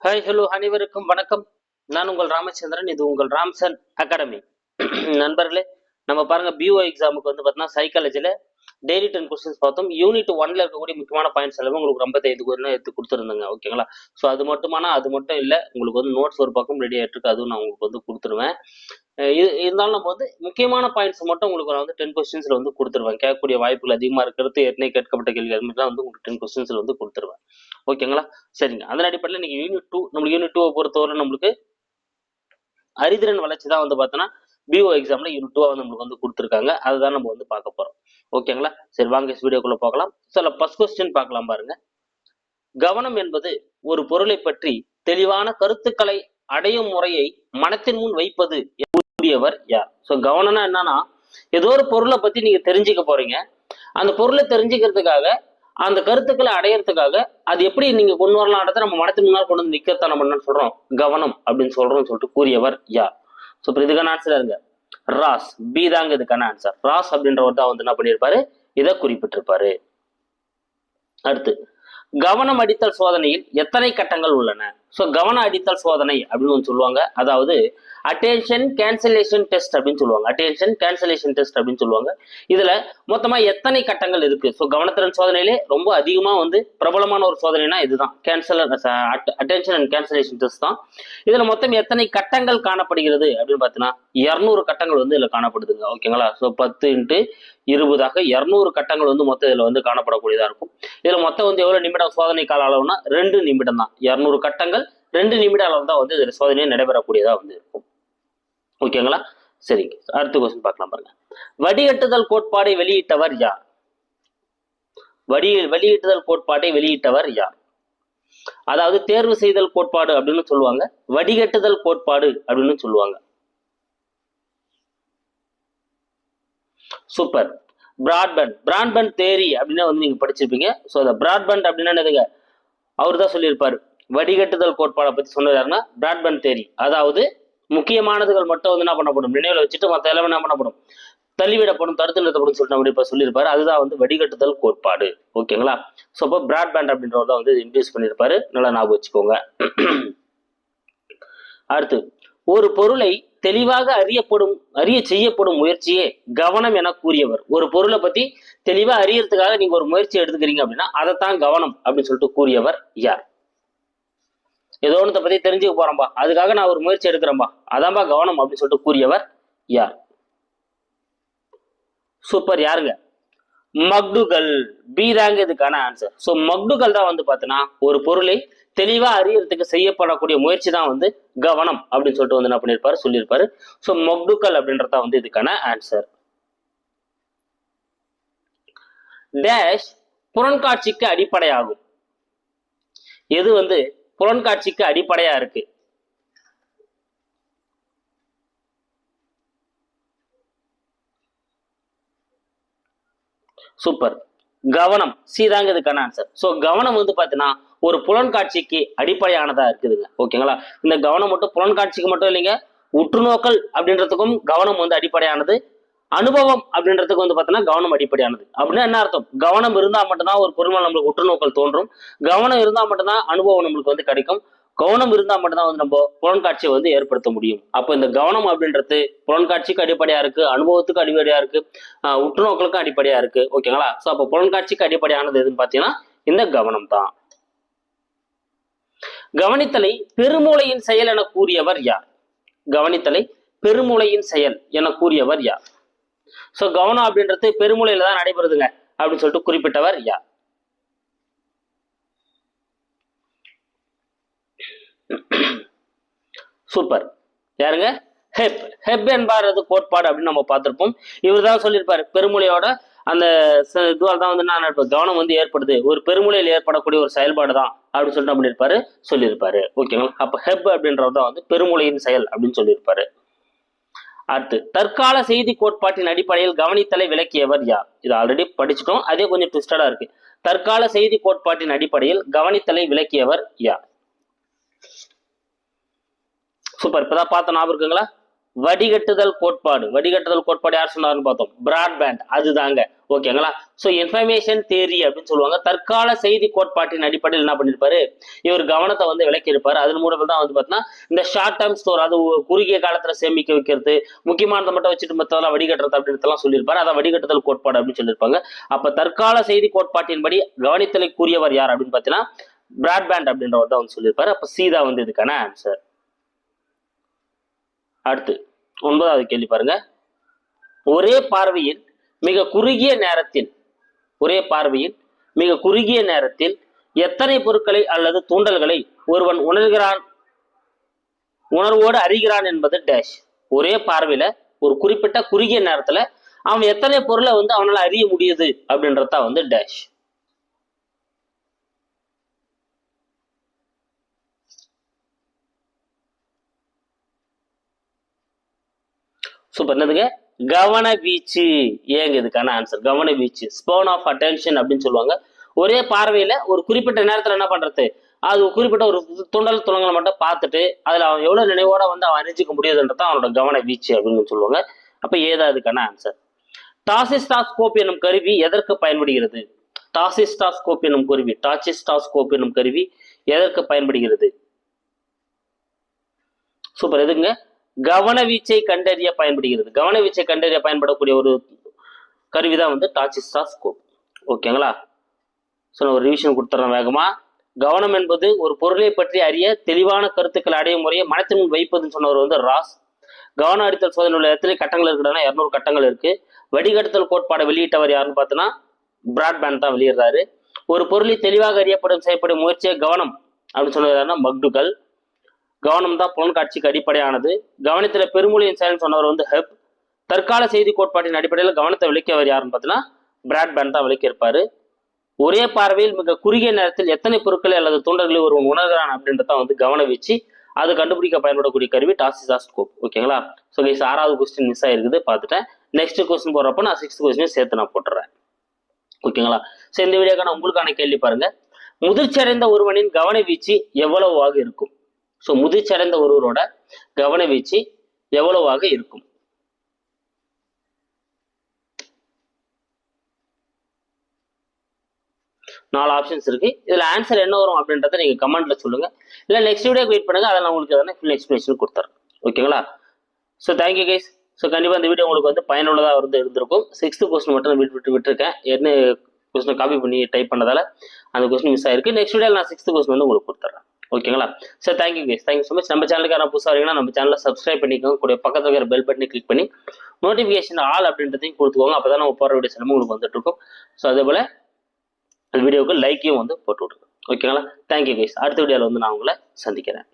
Hi hello அனைவருக்கும் வணக்கம். நான் உங்கள் ராமச்சந்திரன். இது உங்கள் ராம்சன் அகாடமி. நண்பர்களே, நம்ம பாருங்க பிஓ எக்ஸாமுக்கு வந்து பார்த்தீங்கன்னா சைக்காலஜில டெய்லி 10 கொஸ்டின்ஸ் பார்த்தோம். யூனிட் 1ல இருக்கக்கூடிய முக்கியமான பாயிண்ட்ஸ் எல்லாமே உங்களுக்கு ரொம்ப எடுத்து கொடுத்துருந்தேங்க. ஓகேங்களா? ஸோ அது மட்டும் இல்லை, உங்களுக்கு வந்து நோட்ஸ் ஒரு பக்கம் ரெடி ஆகிட்டு இருக்கு, அதுவும் நான் உங்களுக்கு வந்து கொடுத்துருவேன். இருந்தாலும் நம்ம வந்து முக்கியமான பாயிண்ட்ஸ் மட்டும் உங்களுக்கு நான் வந்து 10 கொஸ்டின்ஸ்ல வந்து கொடுத்துருவேன். கேட்கக்கூடிய வாய்ப்புகள் அதிகமாக இருக்கிறது, ஏற்கனவே கேட்கப்பட்ட கேள்வி அதுமாதிரிலாம் வந்து உங்களுக்கு 10 கொஸ்டின்ஸ்ல வந்து கொடுத்துருவேன். ஓகேங்களா? சரிங்க. அதன் அடிப்படையில் இன்னைக்கு யூனிட் 2 நம்மளுக்கு யூனிட் 2 பொறுத்தவரை நம்மளுக்கு அறிதிறன் வளர்ச்சி தான் வந்து பார்த்தோன்னா பிஓ எக்ஸாம்ல யூனிட் 2 நம்மளுக்கு வந்து கொடுத்துருக்காங்க. அதுதான் நம்ம வந்து பார்க்க போறோம். ஓகேங்களா? சரி, வாங்க வீடியோக்குள்ள பார்க்கலாம். சில ஃபர்ஸ்ட் கொஸ்டின் பார்க்கலாம் பாருங்க. கவனம் என்பது ஒரு பொருளை பற்றி தெளிவான கருத்துக்களை அடையும் முறையை மனத்தின் முன் வைப்பது கூறியவர் யார்? ஸோ கவனம்னா என்னன்னா, ஏதோ ஒரு பொருளை பத்தி நீங்க தெரிஞ்சுக்க போறீங்க. அந்த பொருளை தெரிஞ்சுக்கிறதுக்காக, அந்த கருத்துக்களை அடையறதுக்காக அது எப்படி நீங்க கொண்டு வரலாம்ன்றத நம்ம மனத்தின் முன்னால் கொண்டு வந்து நிக்கத்தான் நம்ம என்ன சொல்றோம், கவனம் அப்படின்னு சொல்லிட்டு கூறியவர் யார்? ஸோ இப்போ இதுக்கான ஆன்சர் இருங்க, ராஸ். பி தாங்க இதுக்கான ஆன்சர். ராஸ் அப்படின்றவர் தான் வந்து என்ன பண்ணியிருப்பாரு, இதை குறிப்பிட்டிருப்பாரு. அடுத்து, கவனம் அடித்தல் சோதனையில் எத்தனை கட்டங்கள் உள்ளன? ஸோ கவன அடித்தல் சோதனை அப்படின்னு சொல்லுவாங்க. அதாவது அட்டென்ஷன் கேன்சலேஷன் டெஸ்ட் அப்படின்னு சொல்லுவாங்க. அட்டென்ஷன் கேன்சலேஷன் டெஸ்ட் அப்படின்னு சொல்லுவாங்க. இதுல மொத்தமா எத்தனை கட்டங்கள் இருக்கு? ஸோ கவனத்திறன் சோதனையிலே ரொம்ப அதிகமா வந்து பிரபலமான ஒரு சோதனைனா இதுதான், அட்டென்ஷன் அண்ட் கேன்சலேஷன் டெஸ்ட் தான். இதுல மொத்தம் எத்தனை கட்டங்கள் காணப்படுகிறது அப்படின்னு பார்த்தீங்கன்னா 200 கட்டங்கள் வந்து இதுல காணப்படுதுங்க. ஓகேங்களா? ஸோ 10x20 200 கட்டங்கள் வந்து மொத்தம் இதுல வந்து காணப்படக்கூடியதா இருக்கும். இதுல மொத்தம் வந்து எவ்வளவு நிமிடம் சோதனை கால அளவுனா 2 நிமிடம் தான். 200 கட்டங்கள் 2 நிமிட அளவு தான் வந்து இதுல சோதனை நடைபெறக்கூடியதா வந்து இருக்கும். ஓகேங்களா? சரிங்க. அடுத்த கொஸ்டின் பார்க்கலாம் பாருங்க. வடிகட்டுதல் கோட்பாடை வெளியிட்டவர் யார்? வெளியிட்டுதல் கோட்பாட்டை வெளியிட்டவர் யார்? அதாவது தேர்வு செய்தல் கோட்பாடு அப்படின்னு சொல்லுவாங்க, வடிகட்டுதல் கோட்பாடு அப்படின்னு சொல்லுவாங்க. சூப்பர். பிராட்பேண்ட் தேரி அப்படின்னு வந்து நீங்க படிச்சிருப்பீங்க. ஸோ அந்த பிராட்பேண்ட் அப்படின்னா என்னதுங்க, அவர் தான் சொல்லியிருப்பாரு. வடிகட்டுதல் கோட்பாடை பத்தி சொன்னதாருன்னா பிராட்பேண்ட் தேரி. அதாவது முக்கியமானதுகள் மட்டும் வந்து என்ன பண்ணப்படும், நினைவில் வச்சுட்டு மற்ற எல்லாமே என்ன பண்ணப்படும், தள்ளிவிடப்படும், தடுத்து நிறுத்தப்படும் சொல்லிட்டு சொல்லியிருப்பாரு. அதுதான் வந்து வடிகட்டுதல் கோட்பாடு. ஓகேங்களா? ஸோ இப்போ பிராட்பேண்ட் அப்படின்றத வந்து இன்ட்ரடியூஸ் பண்ணியிருப்பாரு, நல்லா ஞாபகம் வச்சுக்கோங்க. அடுத்து, ஒரு பொருளை தெளிவாக அறிய செய்யப்படும் முயற்சியே கவனம் என கூறியவர். ஒரு பொருளை பத்தி தெளிவா அறியறதுக்காக நீங்க ஒரு முயற்சி எடுத்துக்கிறீங்க அப்படின்னா அதைத்தான் கவனம் அப்படின்னு சொல்லிட்டு கூறியவர் யார்? ஏதோ ஒன்றத்தை பத்தி தெரிஞ்சுக்க போறோம்பா, அதுக்காக நான் ஒரு முயற்சி எடுக்கிறேன்பா, அதான்பா கவனம் அப்படின்னு சொல்லிட்டு கூறியவர் யார்? சூப்பர். யாருங்க? மக்டுகல். பி தாங்க இதுக்கான ஆன்சர். ஸோ மக்டுகல் தான் வந்து பார்த்தீங்கன்னா ஒரு பொருளை தெளிவா அறியறதுக்கு செய்யப்படக்கூடிய முயற்சி தான் வந்து கவனம் அப்படின்னு சொல்லிட்டு வந்து என்ன பண்ணியிருப்பாரு, சொல்லியிருப்பாரு. ஸோ மக்டுகல் அப்படின்றத வந்து இதுக்கான ஆன்சர். டேஷ் புறன்காட்சிக்கு அடிப்படையாகும். எது வந்து புறன்காட்சிக்கு அடிப்படையா இருக்கு? சூப்பர். கவனம். சீதாங்க இதுக்கான ஆன்சர். ஸோ கவனம் வந்து பார்த்தீங்கன்னா ஒரு புலன்காட்சிக்கு அடிப்படையானதா இருக்குதுங்க. ஓகேங்களா? இந்த கவனம் மட்டும் புலன்காட்சிக்கு மட்டும் இல்லைங்க, உற்றுநோக்கல் அப்படின்றதுக்கும் கவனம் வந்து அடிப்படையானது. அனுபவம் அப்படின்றதுக்கு வந்து பார்த்தீங்கன்னா கவனம் அடிப்படையானது. அப்படின்னா என்ன அர்த்தம்? கவனம் இருந்தால் மட்டும்தான் ஒரு பொருள் நம்மளுக்கு உற்றுநோக்கல் தோன்றும். கவனம் இருந்தால் மட்டும்தான் அனுபவம் நம்மளுக்கு வந்து கிடைக்கும். கவனம் இருந்தால் மட்டும்தான் வந்து நம்ம புலன்காட்சியை வந்து ஏற்படுத்த முடியும். அப்போ இந்த கவனம் அப்படின்றது புலன்காட்சிக்கு அடிப்படையா இருக்கு, அனுபவத்துக்கு அடிப்படையா இருக்கு, உற்றுநோக்கலுக்கும் அடிப்படையா இருக்கு. ஓகேங்களா? ஸோ அப்போ புலன்காட்சிக்கு அடிப்படையானது எதுன்னு பார்த்தீங்கன்னா இந்த கவனம் தான். கவனித்தலை பெருமூளையின் செயல் என கூறியவர் யார்? கவனித்தலை பெருமூளையின் செயல் என கூறியவர் யார்? ஸோ கவனம் அப்படின்றது பெருமூளையில தான் நடைபெறுதுங்க அப்படின்னு சொல்லிட்டு குறிப்பிட்டவர் யார்? சூப்பர். யாருங்க? ஹெப் என்பாரது கோட்பாடு அப்படின்னு நம்ம பார்த்திருப்போம். இவர் தான் சொல்லியிருப்பாரு, பெருமூளையோட அந்த இதுவால் தான் வந்து நான் கவனம் வந்து ஏற்படுது, ஒரு பெருமூளையில் ஏற்படக்கூடிய ஒரு செயல்பாடு தான் அப்படின்னு சொல்லிட்டு பண்ணியிருப்பாரு, சொல்லியிருப்பாரு. ஓகேங்களா? அப்ப ஹெப் அப்படின்றவர் தான் வந்து பெருமூளையின் செயல் அப்படின்னு சொல்லியிருப்பாரு. அடுத்து, தற்கால செய்தி கோட்பாட்டின் அடிப்படையில் கவனித்தலை விளக்கியவர் யார்? இது ஆல்ரெடி படிச்சுட்டோம், அதே கொஞ்சம் ட்விஸ்டடா இருக்கு. தற்கால செய்தி கோட்பாட்டின் அடிப்படையில் கவனித்தலை விளக்கியவர் யார்? சூப்பர். இப்பதான் பார்த்த ஞாபகம் இருக்குங்களா? வடிகட்டுதல் கோட்பாடு. வடிகட்டுதல் கோட்பாடு யார் சொன்னாருன்னு பார்த்தோம், பிராட்பேண்ட், அதுதாங்க. ஓகேங்களா. ஸோ இன்ஃபர்மேஷன் தியரி அப்படின்னு சொல்லுவாங்க. தற்கால செய்தி கோட்பாட்டின் அடிப்படையில் என்ன பண்ணிருப்பாரு, இவர் கவனத்தை வந்து விளக்கி இருப்பாரு. அதன் மூலமாக தான் வந்து பார்த்தீங்கன்னா இந்த ஷார்ட் டேர்ம் ஸ்டோர், அது குறுகிய காலத்துல சேமிக்க வைக்கிறது, முக்கியமானதை மட்டும் வச்சுட்டு மற்றதெல்லாம் வடிகட்டுறது அப்படின்றதெல்லாம் சொல்லியிருப்பாரு. அதை வடிகட்டுதல் கோட்பாடு அப்படின்னு சொல்லியிருப்பாங்க. அப்ப தற்கால செய்தி கோட்பாட்டின்படி கவனித்தலை கூறியவர் யார் அப்படின்னு பார்த்தீங்கன்னா பிராட்பேண்ட் அப்படின்றவர் தான் வந்து சொல்லியிருப்பாரு. அப்ப சீதா வந்து இதுக்கான ஆன்சர். அடுத்து 9வது கேள்வி பாருங்க. ஒரே பார்வையில் மிக குறுகிய நேரத்தில் எத்தனை பொருட்களை அல்லது தூண்டல்களை ஒருவன் உணர்வோடு அறிகிறான் என்பது டேஷ். ஒரே பார்வையில ஒரு குறிப்பிட்ட குறுகிய நேரத்துல அவன் எத்தனை பொருளை வந்து அவனால அறிய முடியுது அப்படின்றதா வந்து டேஷ். சூப்பர். என்னதுங்க, கவன வீச்சு. ஏங்க இதுக்கான ஆன்சர் கவன வீச்சு, ஸ்பேன் ஆஃப் அட்டென்ஷன் அப்படின்னு சொல்லுவாங்க. ஒரே பார்வையில ஒரு குறிப்பிட்ட நேரத்துல என்ன பண்றது, அது குறிப்பிட்ட ஒரு துணங்களை மட்டும் பார்த்துட்டு அதுல அவன் எவ்வளவு நினைவோட வந்து அவன் அறிஞ்சிக்க முடியுதுன்றதான் அவனோட கவன வீச்சு அப்படின்னு சொல்லுவாங்க. அப்ப ஏதா அதுக்கான ஆன்சர். டாசிஸ்டாஸ்கோப் எனும் கருவி எதற்கு பயன்படுகிறது? டாசிஸ்டாஸ்கோப் எனும் கருவி எதற்கு பயன்படுகிறது? சூப்பர். எதுங்க, கவனவீச்சை கண்டறிய பயன்படுகிறது. கவனவீச்சை கண்டறிய பயன்படக்கூடிய ஒரு கருவிதான் வந்து டாசிஸ்டாஸ்கோப். ஓகேங்களா. ஸோ நான் ஒரு ரிவிஷன் கொடுத்துறேன் வேகமா. கவனம் என்பது ஒரு பொருளை பற்றி அறிய தெளிவான கருத்துக்கள் அடையும் முறையை மனத்தின் முன் வைப்பதுன்னு சொன்னவர் வந்து ராஸ். கவன அடித்தல் சோதனை உள்ள எத்தனை கட்டங்கள் இருக்குன்னா 200 கட்டங்கள் இருக்கு. வடிகட்டுதல் கோட்பாடை வெளியிட்டவர் யாருன்னு பார்த்தோன்னா பிராட்பேண்ட் தான் வெளியிடுறாரு. ஒரு பொருளை தெளிவாக செய்யப்படும் முயற்சியை கவனம் அப்படின்னு சொன்னது மக்டுகல். கவனம் தான் புலன்காட்சிக்கு அடிப்படையானது. கவனத்துல பெருமொழியின் செயல் சொன்னவர் வந்து ஹெப். தற்கால செய்தி கோட்பாட்டின் அடிப்படையில் கவனத்தை விளக்கியவர் யாருன்னு பார்த்தீங்கன்னா பிராட்பேண்ட் தான் விளக்கி இருப்பாரு. ஒரே பார்வையில் மிக குறுகிய நேரத்தில் எத்தனை பொருட்களை அல்லது தூண்டல்களை ஒருவன் உணர்கிறான் அப்படின்றத வந்து கவன வீச்சு, அது கண்டுபிடிக்க பயன்படக்கூடிய கருவி டாசிஸ்டாஸ்கோப். ஓகேங்களா. ஸோ கைஸ் 6வது கொஸ்டின் மிஸ் ஆயிருக்குது பார்த்துட்டேன். நெக்ஸ்ட் கொஸ்டின் போடுறப்ப நான் 6th கொஸ்டின் சேர்த்து நான் போட்டுறேன். ஓகேங்களா. ஸோ இந்த வீடியோக்கான உங்களுக்கான கேள்வி பாருங்க. முதிர்ச்சியடைந்த ஒருவனின் கவன வீச்சு எவ்வளவாக இருக்கும்? ஸோ முதிர்ச்சியடைந்த ஒருவரோட கவன வீச்சு எவ்வளவாக இருக்கும்? நாலு ஆப்ஷன்ஸ் இருக்கு. இதுல ஆன்சர் என்ன வரும் அப்படின்றத நீங்க கமெண்ட்ல சொல்லுங்க. இல்ல நெக்ஸ்ட் வீடியோ வெயிட் பண்ணுங்க, அதில் நான் உங்களுக்கு ஃபுல் எக்ஸ்பிளேஷன் கொடுத்துறேன். ஓகேங்களா. So thank you guys. ஸோ கண்டிப்பா இந்த வீடியோ உங்களுக்கு வந்து பயனுள்ளதாக இருந்திருக்கும். 6th கொஸ்டின் மட்டும் விட்டுருக்கேன். என்ன கொஸ்டின் காப்பி பண்ணி டைப் பண்ணதால அந்த கொஸ்டின் மிஸ் ஆயிருக்கு. நெக்ஸ்ட் வீடியோவில் நான் 6th கொஸ்டின் வந்து உங்களுக்கு கொடுத்துறேன். ஓகேங்களா. Sir thank you guys, thank you so much. நம்ம சேனலுக்கு புதுசாக வரீங்கன்னா நம்ம சேனலை சப்ஸ்கிரைப் பண்ணிக்கோங்க. கூட பக்கத்தில் இருக்கிற பெல் பட்டனை கிளிக் பண்ணி நோட்டிஃபிகேஷன் ஆல் அப்படின்றதையும் கொடுத்துக்கோங்க. அப்போ தான் நம்ம போகிற வீடியோஸ் எல்லாமே உங்களுக்கு வந்துட்டு இருக்கும். ஸோ அதே போல் அந்த வீடியோவுக்கு லைக்கையும் வந்து போட்டு விடுங்க. ஓகேங்களா. Thank you guys. அடுத்த வீடியோவில் வந்து நான் உங்களை சந்திக்கிறேன்.